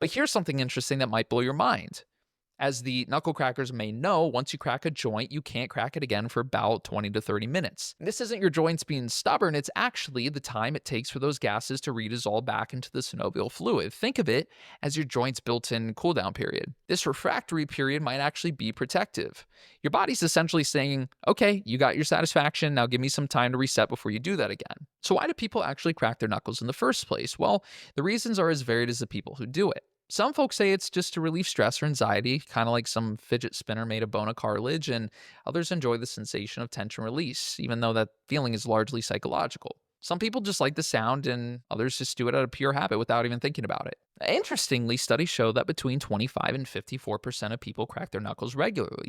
But here's something interesting that might blow your mind. As the knuckle crackers may know, once you crack a joint, you can't crack it again for about 20 to 30 minutes. This isn't your joints being stubborn, it's actually the time it takes for those gases to redissolve back into the synovial fluid. Think of it as your joint's built in cooldown period. This refractory period might actually be protective. Your body's essentially saying, okay, you got your satisfaction, now give me some time to reset before you do that again. So, why do people actually crack their knuckles in the first place? Well, the reasons are as varied as the people who do it. Some folks say it's just to relieve stress or anxiety, kind of like some fidget spinner made of bone or cartilage, and others enjoy the sensation of tension release, even though that feeling is largely psychological. Some people just like the sound, and others just do it out of pure habit without even thinking about it. Interestingly, studies show that between 25 and 54% of people crack their knuckles regularly,